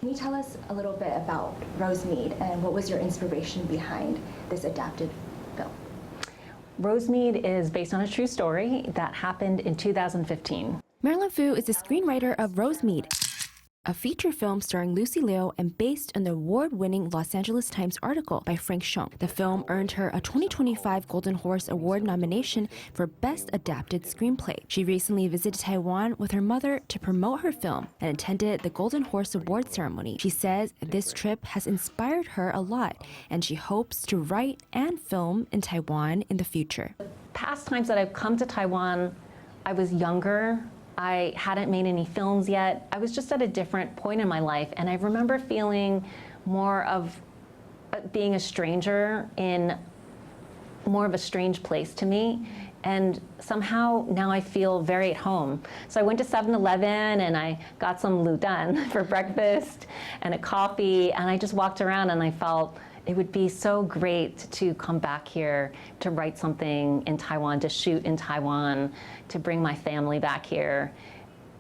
Can you tell us a little bit about Rosemead and what was your inspiration behind this adapted film? Rosemead is based on a true story that happened in 2015. Marilyn Fu is the screenwriter of Rosemead, a feature film starring Lucy Liu and based on the award-winning Los Angeles Times article by Frank Shyong. The film earned her a 2025 Golden Horse Award nomination for Best Adapted Screenplay. She recently visited Taiwan with her mother to promote her film and attended the Golden Horse Award ceremony. She says this trip has inspired her a lot, and she hopes to write and film in Taiwan in the future. Past times that I've come to Taiwan, I was younger. I hadn't made any films yet. I was just at a different point in my life, and I remember feeling more of being a stranger in more of a strange place to me, and somehow now I feel very at home. So I went to 7-Eleven and I got some ludan for breakfast and a coffee, and I just walked around and I felt it would be so great to come back here to write something in Taiwan, to shoot in Taiwan, to bring my family back here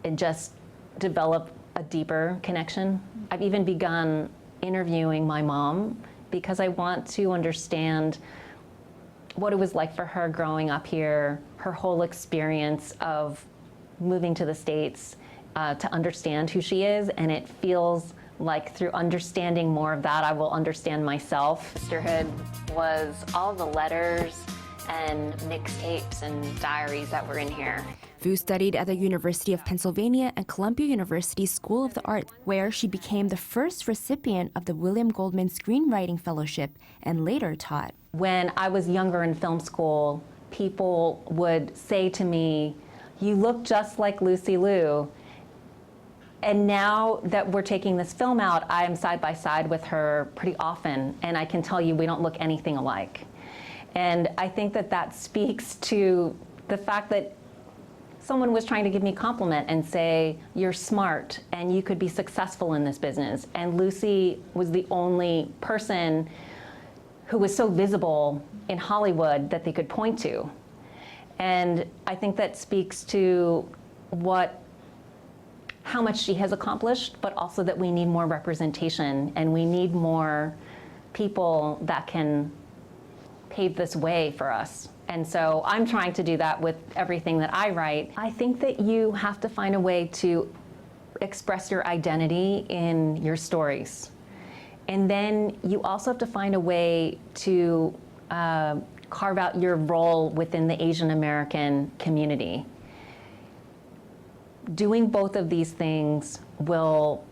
and just develop a deeper connection. I've even begun interviewing my mom because I want to understand what it was like for her growing up here, her whole experience of moving to the States, to understand who she is, and it feels like through understanding more of that, I will understand myself. Sisterhood was all the letters and mixtapes and diaries that were in here. Fu studied at the University of Pennsylvania and Columbia University School of the Arts, where she became the first recipient of the William Goldman Screenwriting Fellowship and later taught. When I was younger in film school, people would say to me, "You look just like Lucy Liu." And now that we're taking this film out, I am side by side with her pretty often, and I can tell you we don't look anything alike. And I think that that speaks to the fact that someone was trying to give me a compliment and say, "You're smart and you could be successful in this business." And Lucy was the only person who was so visible in Hollywood that they could point to. And I think that speaks to how much she has accomplished, but also that we need more representation and we need more people that can pave this way for us. And so I'm trying to do that with everything that I write. I think that you have to find a way to express your identity in your stories. And then you also have to find a way to carve out your role within the Asian American community. Doing both of these things will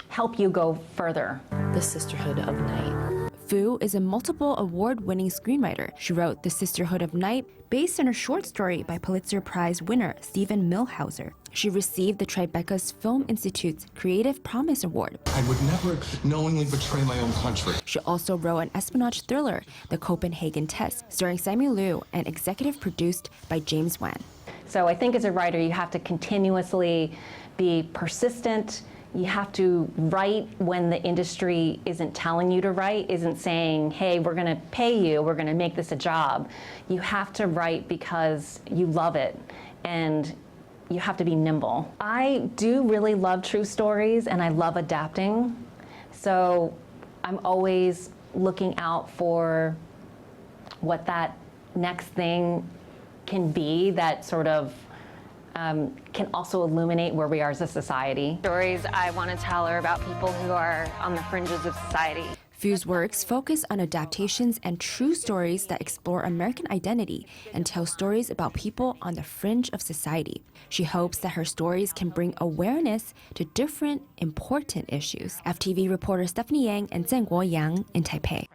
help you go further. The Sisterhood of Night. Fu is a multiple award-winning screenwriter. She wrote The Sisterhood of Night based on a short story by Pulitzer Prize winner Stephen Millhauser. She received the Tribeca's Film Institute's Creative Promise Award. I would never knowingly betray my own country. She also wrote an espionage thriller, The Copenhagen Test, starring Samuel Liu and executive produced by James Wan. So I think as a writer, you have to continuously be persistent. You have to write when the industry isn't telling you to write, isn't saying, "Hey, we're going to pay you, we're going to make this a job." You have to write because you love it, and you have to be nimble. I do really love true stories, and I love adapting. So I'm always looking out for what that next thing can be that sort of can also illuminate where we are as a society. Stories I want to tell are about people who are on the fringes of society. Fu's works focus on adaptations and true stories that explore American identity and tell stories about people on the fringe of society. She hopes that her stories can bring awareness to different important issues. FTV reporter Stephany Yang and Zhenguo Yang in Taipei.